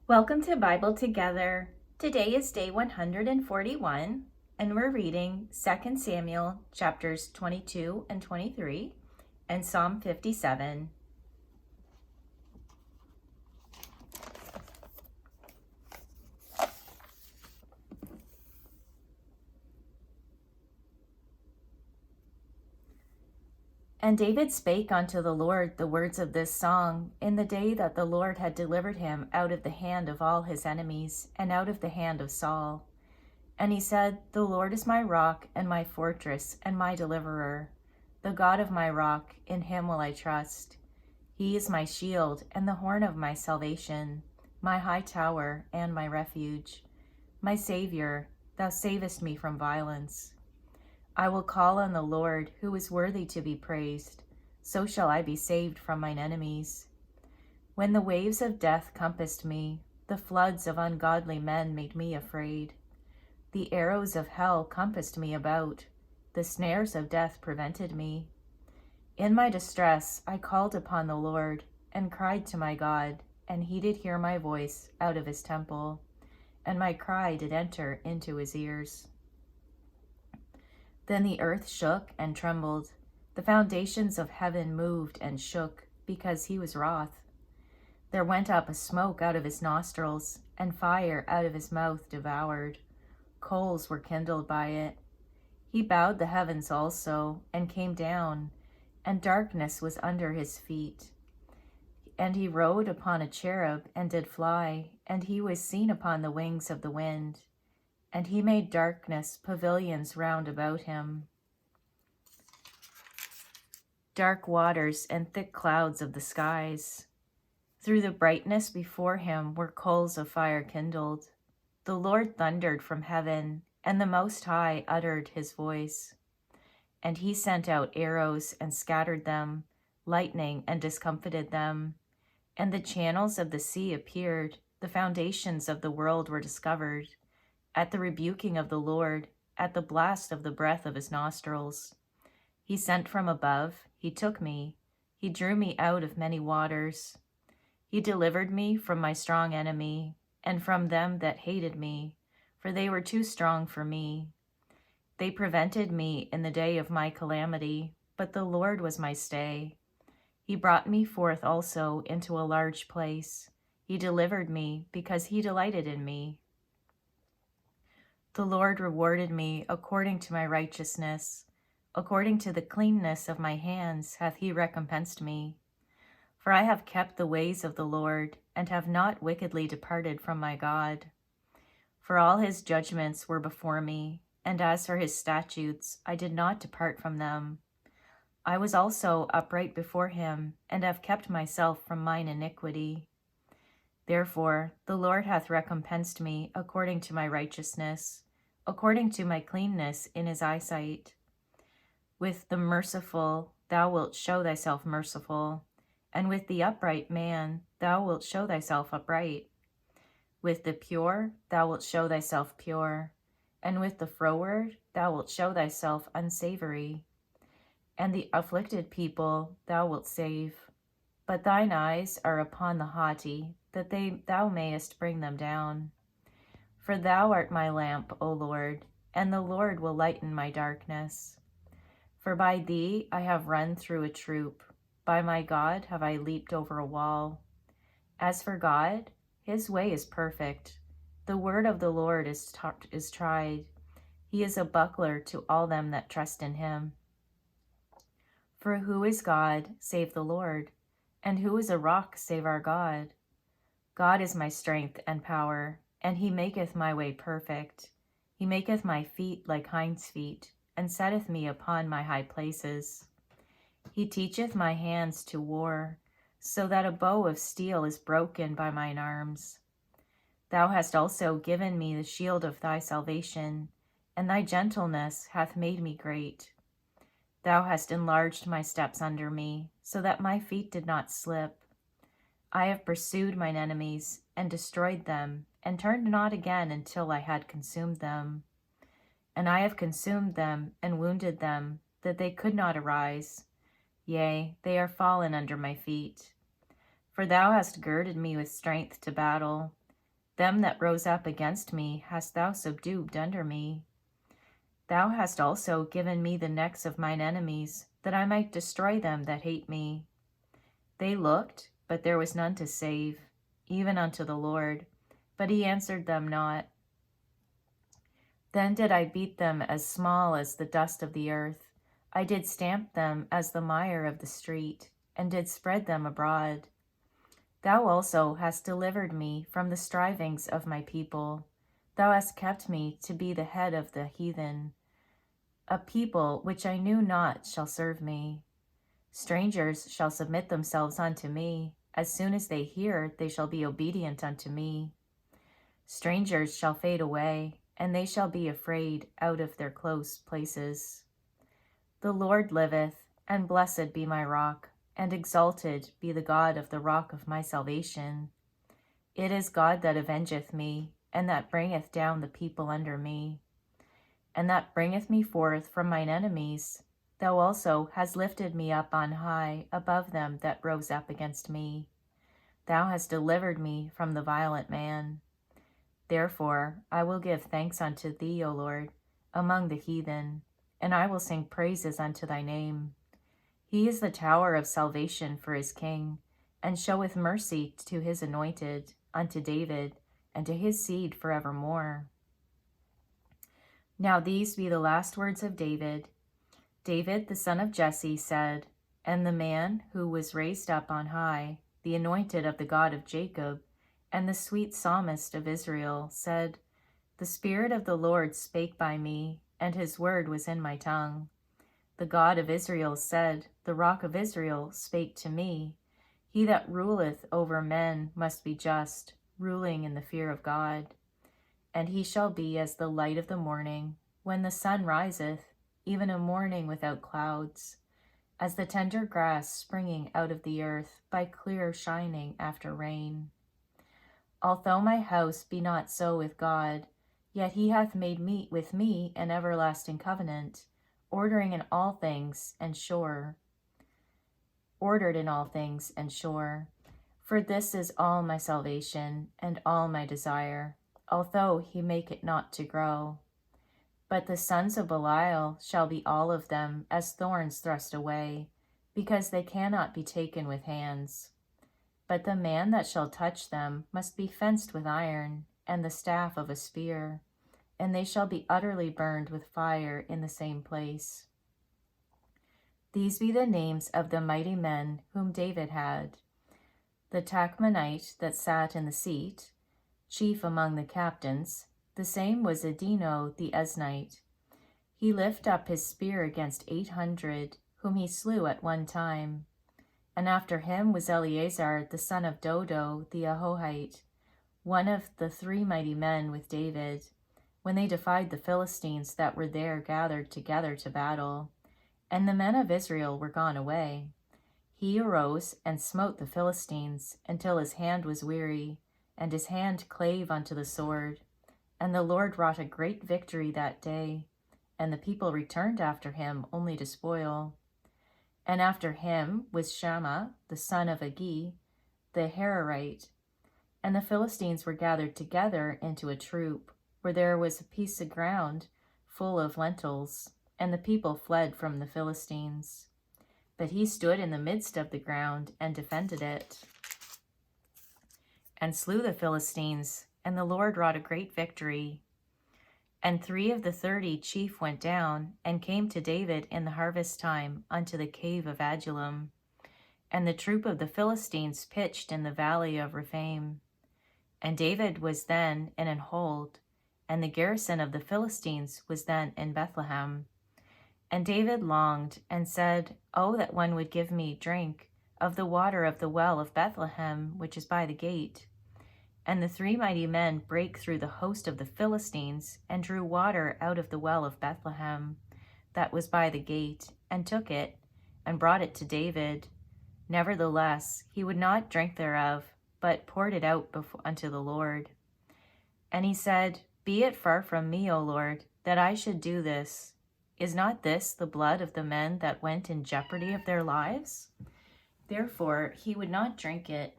Welcome to Bible Together. Today is day 141, and we're reading 2 Samuel chapters 22 and 23 and Psalm 57. And David spake unto the Lord the words of this song in the day that the Lord had delivered him out of the hand of all his enemies and out of the hand of Saul. And he said, The Lord is my rock and my fortress and my deliverer. The God of my rock, in him will I trust. He is my shield and the horn of my salvation, my high tower and my refuge. My Savior, thou savest me from violence. I will call on the Lord, who is worthy to be praised. So shall I be saved from mine enemies. When the waves of death compassed me, the floods of ungodly men made me afraid. The arrows of hell compassed me about. The snares of death prevented me. In my distress I called upon the Lord, and cried to my God, and he did hear my voice out of his temple, and my cry did enter into his ears. Then the earth shook and trembled. The foundations of heaven moved and shook, because he was wroth. There went up a smoke out of his nostrils, and fire out of his mouth devoured. Coals were kindled by it. He bowed the heavens also, and came down, and darkness was under his feet. And he rode upon a cherub, and did fly, and he was seen upon the wings of the wind. And he made darkness pavilions round about him, dark waters and thick clouds of the skies. Through the brightness before him were coals of fire kindled. The Lord thundered from heaven, and the Most High uttered his voice. And he sent out arrows and scattered them, lightning and discomfited them. And the channels of the sea appeared, the foundations of the world were discovered. At the rebuking of the Lord, at the blast of the breath of his nostrils. He sent from above, he took me, he drew me out of many waters. He delivered me from my strong enemy, and from them that hated me, for they were too strong for me. They prevented me in the day of my calamity, but the Lord was my stay. He brought me forth also into a large place. He delivered me because he delighted in me. The Lord rewarded me according to my righteousness. According to the cleanness of my hands hath he recompensed me. For I have kept the ways of the Lord, and have not wickedly departed from my God. For all his judgments were before me, and as for his statutes, I did not depart from them. I was also upright before him, and have kept myself from mine iniquity. Therefore the Lord hath recompensed me according to my righteousness, according to my cleanness in his eyesight. With the merciful thou wilt show thyself merciful, and with the upright man thou wilt show thyself upright. With the pure thou wilt show thyself pure, and with the froward thou wilt show thyself unsavory. And the afflicted people thou wilt save. But thine eyes are upon the haughty, that thou mayest bring them down. For thou art my lamp, O Lord, and the Lord will lighten my darkness. For by thee I have run through a troop, by my God have I leaped over a wall. As for God, his way is perfect. The word of the Lord is tried. He is a buckler to all them that trust in him. For who is God save the Lord? And who is a rock save our God? God is my strength and power, and he maketh my way perfect. He maketh my feet like hinds' feet, and setteth me upon my high places. He teacheth my hands to war, so that a bow of steel is broken by mine arms. Thou hast also given me the shield of thy salvation, and thy gentleness hath made me great. Thou hast enlarged my steps under me, so that my feet did not slip. I have pursued mine enemies, and destroyed them, and turned not again until I had consumed them. And I have consumed them, and wounded them, that they could not arise. Yea, they are fallen under my feet. For thou hast girded me with strength to battle. Them that rose up against me hast thou subdued under me. Thou hast also given me the necks of mine enemies, that I might destroy them that hate me. They looked, but there was none to save, even unto the Lord, but he answered them not. Then did I beat them as small as the dust of the earth. I did stamp them as the mire of the street, and did spread them abroad. Thou also hast delivered me from the strivings of my people. Thou hast kept me to be the head of the heathen. A people which I knew not shall serve me. Strangers shall submit themselves unto me. As soon as they hear, they shall be obedient unto me. Strangers shall fade away, and they shall be afraid out of their close places. The Lord liveth, and blessed be my rock, and exalted be the God of the rock of my salvation. It is God that avengeth me, and that bringeth down the people under me, and that bringeth me forth from mine enemies. Thou also hast lifted me up on high above them that rose up against me. Thou hast delivered me from the violent man. Therefore I will give thanks unto thee, O Lord, among the heathen, and I will sing praises unto thy name. He is the tower of salvation for his king, and showeth mercy to his anointed, unto David, and to his seed forevermore. Now these be the last words of David. David, the son of Jesse, said, And the man who was raised up on high, the anointed of the God of Jacob, and the sweet psalmist of Israel, said, The Spirit of the Lord spake by me, and his word was in my tongue. The God of Israel said, The rock of Israel spake to me. He that ruleth over men must be just, ruling in the fear of God. And he shall be as the light of the morning, when the sun riseth, even a morning without clouds, as the tender grass springing out of the earth by clear shining after rain. Although my house be not so with God, yet he hath made me with me an everlasting covenant, ordered in all things and sure. For this is all my salvation and all my desire, although he make it not to grow. But the sons of Belial shall be all of them as thorns thrust away, because they cannot be taken with hands. But the man that shall touch them must be fenced with iron, and the staff of a spear, and they shall be utterly burned with fire in the same place. These be the names of the mighty men whom David had. The Tachmonite that sat in the seat, chief among the captains, the same was Adino the Eznite. He lifted up his spear against 800, whom he slew at one time. And after him was Eleazar the son of Dodo the Ahohite, one of the 3 mighty men with David, when they defied the Philistines that were there gathered together to battle, and the men of Israel were gone away. He arose and smote the Philistines until his hand was weary, and his hand clave unto the sword. And the Lord wrought a great victory that day, and the people returned after him only to spoil. And after him was Shammah, the son of Agi, the Hararite. And the Philistines were gathered together into a troop, where there was a piece of ground full of lentils, and the people fled from the Philistines. But he stood in the midst of the ground and defended it, and slew the Philistines, and the Lord wrought a great victory. And 3 of the 30 chief went down, and came to David in the harvest time unto the cave of Adullam. And the troop of the Philistines pitched in the valley of Rephaim. And David was then in an hold, and the garrison of the Philistines was then in Bethlehem. And David longed, and said, Oh, that one would give me drink of the water of the well of Bethlehem, which is by the gate. And the 3 mighty men brake through the host of the Philistines, and drew water out of the well of Bethlehem, that was by the gate, and took it, and brought it to David. Nevertheless, he would not drink thereof, but poured it out unto the Lord. And he said, Be it far from me, O Lord, that I should do this. Is not this the blood of the men that went in jeopardy of their lives? Therefore he would not drink it.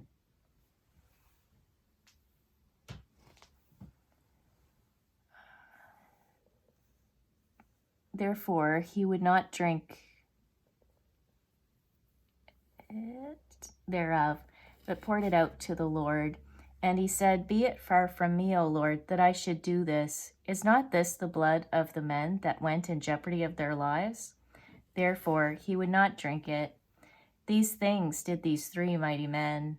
Therefore he would not drink it thereof, but poured it out to the Lord. And he said, Be it far from me, O Lord, that I should do this. Is not this the blood of the men that went in jeopardy of their lives? Therefore he would not drink it. These things did these 3 mighty men.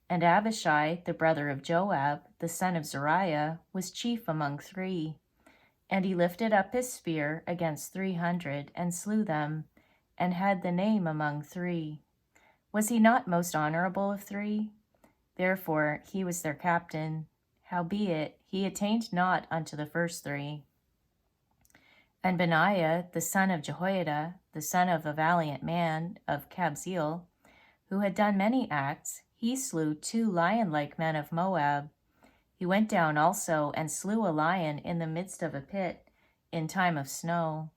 And Abishai, the brother of Joab, the son of Zeruiah, was chief among 3. And he lifted up his spear against 300, and slew them, and had the name among 3. Was he not most honorable of 3? Therefore he was their captain. Howbeit he attained not unto the first 3. And Benaiah, the son of Jehoiada, the son of a valiant man of Kabzeel, who had done many acts, he slew 2 lion-like men of Moab. He went down also and slew a lion in the midst of a pit in time of snow.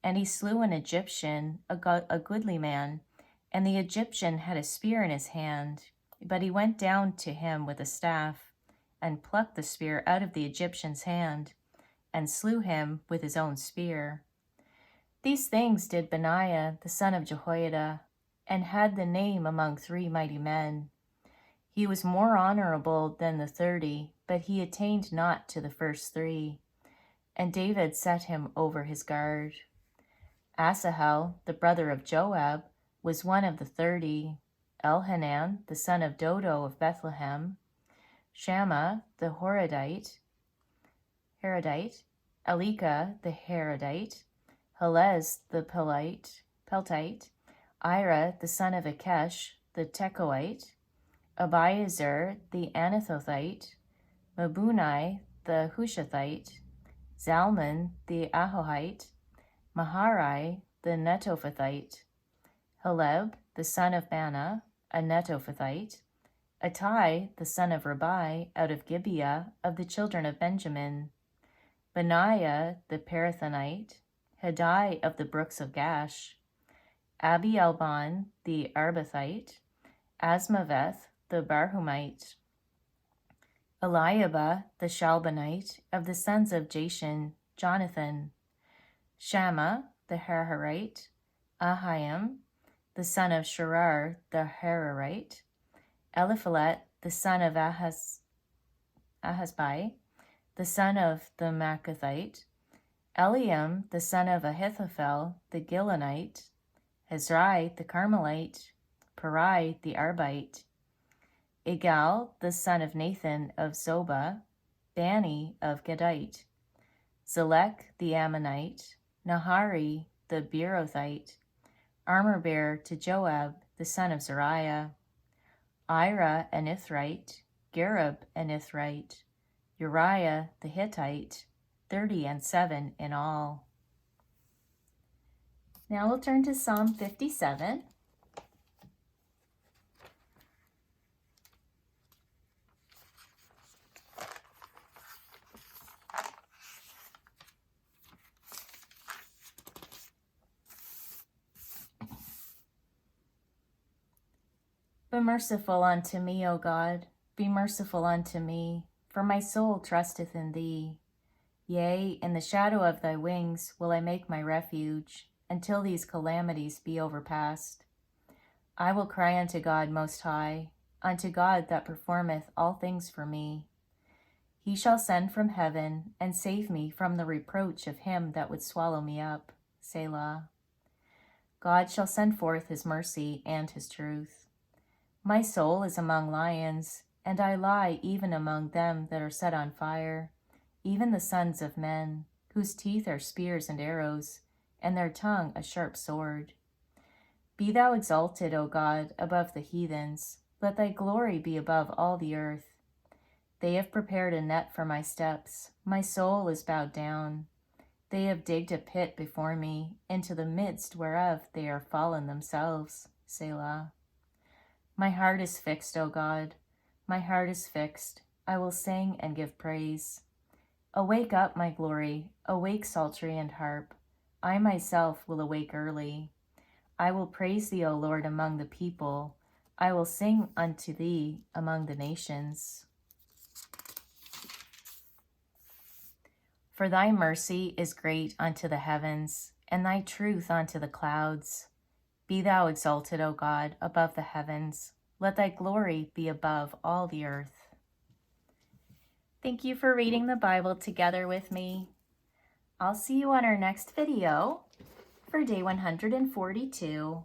And he slew an Egyptian, a goodly man, and the Egyptian had a spear in his hand. But he went down to him with a staff, and plucked the spear out of the Egyptian's hand, and slew him with his own spear. These things did Benaiah the son of Jehoiada, and had the name among 3 mighty men. He was more honorable than the 30, but he attained not to the first 3. And David set him over his guard. Asahel, the brother of Joab, was one of the 30. Elhanan, the son of Dodo of Bethlehem. Shammah, the Harodite. Elika, the Harodite. Helez, the Peltite. Ira, the son of Akesh, the Tekoite. Abiezer, the Anathothite. Mabunai, the Hushathite. Zalman, the Ahohite. Maharai, the Netophathite. Heleb, the son of Bana, a Netophathite. Attai, the son of Rabai, out of Gibeah of the children of Benjamin. Benaiah, the Parathonite. Hadai of the brooks of Gash. Abialban, the Arbathite. Asmaveth, the Barhumite. Eliabah, the Shalbanite, of the sons of Jashan, Jonathan. Shammah, the Hararite. Ahiam, the son of Sharar, the Hararite. Eliphalet, the son of Ahasbai, the son of the Maacathite. Eliam, the son of Ahithophel, the Gilonite. Hezrai, the Carmelite. Parai, the Arbite. Igal, the son of Nathan of Zobah. Bani of Gadite. Zelek, the Ammonite. Nahari, the Beerothite. Armor-bearer to Joab, the son of Zeruiah. Ira, an Ithrite. Gareb, an Ithrite. Uriah, the Hittite. 37 in all. Now we'll turn to Psalm 57. Be merciful unto me, O God, be merciful unto me, for my soul trusteth in thee. Yea, in the shadow of thy wings will I make my refuge, until these calamities be overpast. I will cry unto God Most High, unto God that performeth all things for me. He shall send from heaven, and save me from the reproach of him that would swallow me up. Selah. God shall send forth his mercy and his truth. My soul is among lions, and I lie even among them that are set on fire, even the sons of men, whose teeth are spears and arrows, and their tongue a sharp sword. Be thou exalted, O God, above the heathens. Let thy glory be above all the earth. They have prepared a net for my steps. My soul is bowed down. They have digged a pit before me, into the midst whereof they are fallen themselves. Selah. My heart is fixed, O God. My heart is fixed. I will sing and give praise. Awake up, my glory. Awake, psaltery and harp. I myself will awake early. I will praise thee, O Lord, among the people. I will sing unto thee among the nations. For thy mercy is great unto the heavens, and thy truth unto the clouds. Be thou exalted, O God, above the heavens. Let thy glory be above all the earth. Thank you for reading the Bible together with me. I'll see you on our next video for day 142.